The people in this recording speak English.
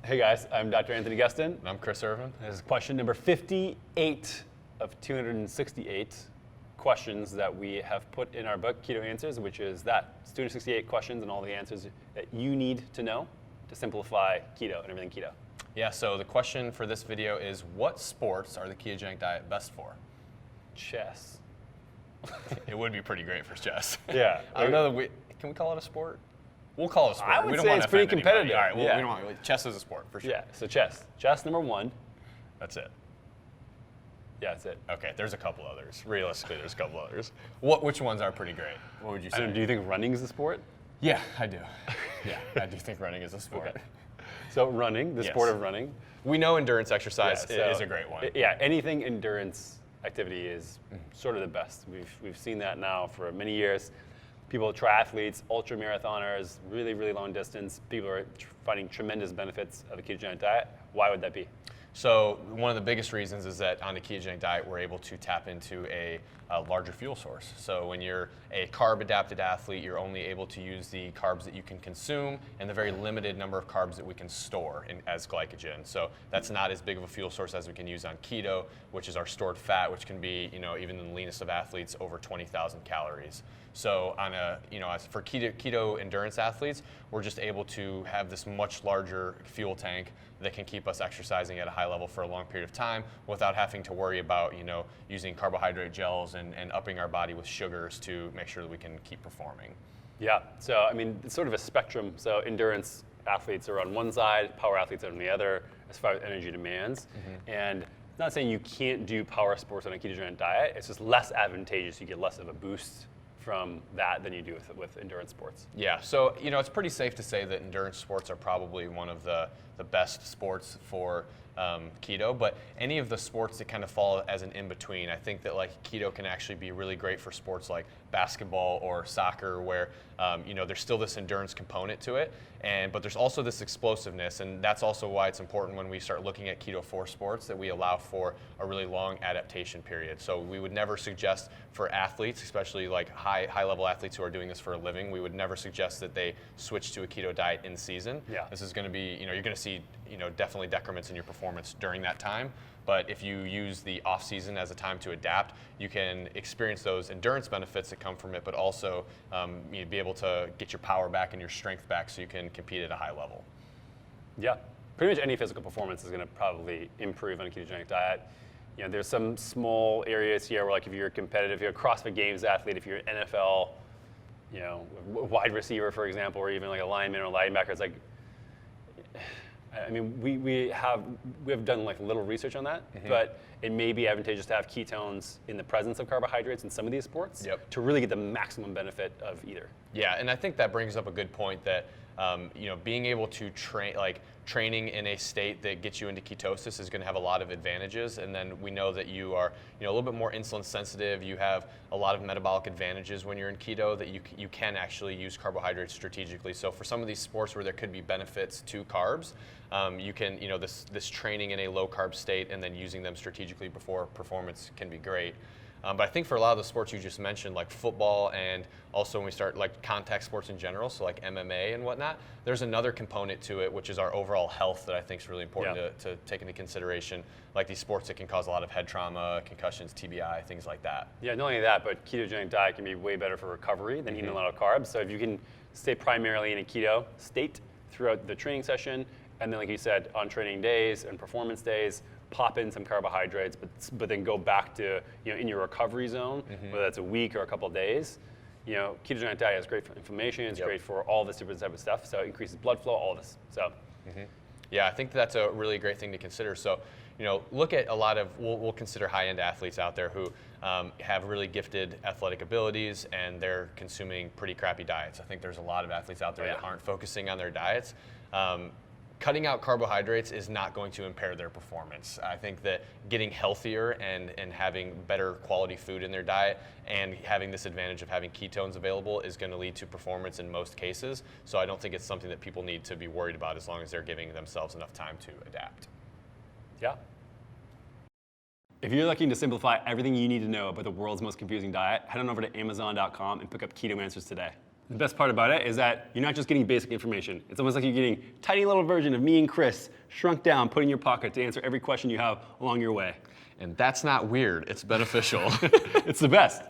Hey guys, I'm Dr. Anthony Gustin. And I'm Chris Irvin. This is question number 58 of 268 questions that we have put in our book, Keto Answers, which is that. It's 268 questions and all the answers that you need to know to simplify keto and everything keto. Yeah, so the question for this video is, what sports are the ketogenic diet best for? Chess. It would be pretty great for chess. Yeah. I don't know that can we call it a sport? We'll call it a sport. I would we don't say want it's to pretty offend competitive. anybody. All right, well, Yeah. we don't want chess is a sport for sure. Yeah, so chess. Chess number one. That's it. Yeah, that's it. Okay, there's a couple others. Realistically, there's a couple others. Which ones are pretty great? What would you say? Do you think running is a sport? Yeah, I do. Yeah, I do think running is a sport. Okay. So running, the sport of running. We know endurance exercise Yeah, so is a great one. Yeah, anything endurance activity is sort of the best. We've seen that now for many years. People, triathletes, ultra marathoners, really, really long distance, people are finding tremendous benefits of a ketogenic diet. Why would that be? So one of the biggest reasons is that on the ketogenic diet, we're able to tap into a larger fuel source. So when you're a carb-adapted athlete, you're only able to use the carbs that you can consume and the very limited number of carbs that we can store as glycogen. So that's not as big of a fuel source as we can use on keto, which is our stored fat, which can be, even in the leanest of athletes, over 20,000 calories. So for keto endurance athletes, we're just able to have this much larger fuel tank that can keep us exercising at a high level for a long period of time without having to worry about, using carbohydrate gels and upping our body with sugars to make sure that we can keep performing. Yeah, so it's sort of a spectrum. So endurance athletes are on one side, power athletes are on the other as far as energy demands. And it's not saying you can't do power sports on a ketogenic diet, it's just less advantageous. You get less of a boost from that than you do with endurance sports. Yeah, so it's pretty safe to say that endurance sports are probably one of the best sports for keto, but any of the sports that kind of fall as an in-between, I think that keto can actually be really great for sports like basketball or soccer where there's still this endurance component to it, but there's also this explosiveness, and that's also why it's important when we start looking at keto for sports that we allow for a really long adaptation period. So we would never suggest for athletes, especially high level athletes who are doing this for a living, we would never suggest that they switch to a keto diet in season. Yeah. This is going to be, you're going to see definitely decrements in your performance during that time. But if you use the off season as a time to adapt, you can experience those endurance benefits that come from it, but also be able to get your power back and your strength back so you can compete at a high level. Yeah, pretty much any physical performance is going to probably improve on a ketogenic diet. There's some small areas here where if you're competitive, if you're a CrossFit Games athlete, if you're an NFL, wide receiver, for example, or even a lineman or linebacker, it's we have done little research on that, but it may be advantageous to have ketones in the presence of carbohydrates in some of these sports to really get the maximum benefit of either. Yeah, and I think that brings up a good point that being able to training in a state that gets you into ketosis is going to have a lot of advantages, and then we know that you are a little bit more insulin sensitive. You have a lot of metabolic advantages when you're in keto that you can actually use carbohydrates strategically. So for some of these sports where there could be benefits to carbs, you can this training in a low carb state and then using them strategically before performance can be great. But I think for a lot of the sports you just mentioned, like football, and also when we start contact sports in general, so like MMA and whatnot, there's another component to it, which is our overall health that I think is really important to take into consideration, like these sports that can cause a lot of head trauma, concussions, TBI, things like that. Yeah, not only that, but ketogenic diet can be way better for recovery than eating a lot of carbs. So if you can stay primarily in a keto state throughout the training session, and then like you said, on training days and performance days, pop in some carbohydrates, but then go back to in your recovery zone, whether that's a week or a couple of days. Ketogenic diet is great for inflammation. It's great for all this different type of stuff. So it increases blood flow, all this. So. Yeah, I think that's a really great thing to consider. So, look at a lot of we'll consider high-end athletes out there who have really gifted athletic abilities and they're consuming pretty crappy diets. I think there's a lot of athletes out there that aren't focusing on their diets. Cutting out carbohydrates is not going to impair their performance. I think that getting healthier and having better quality food in their diet and having this advantage of having ketones available is going to lead to performance in most cases. So I don't think it's something that people need to be worried about as long as they're giving themselves enough time to adapt. Yeah. If you're looking to simplify everything you need to know about the world's most confusing diet, head on over to Amazon.com and pick up Keto Answers today. The best part about it is that you're not just getting basic information. It's almost like you're getting a tiny little version of me and Chris shrunk down, put in your pocket to answer every question you have along your way. And that's not weird, it's beneficial. It's the best.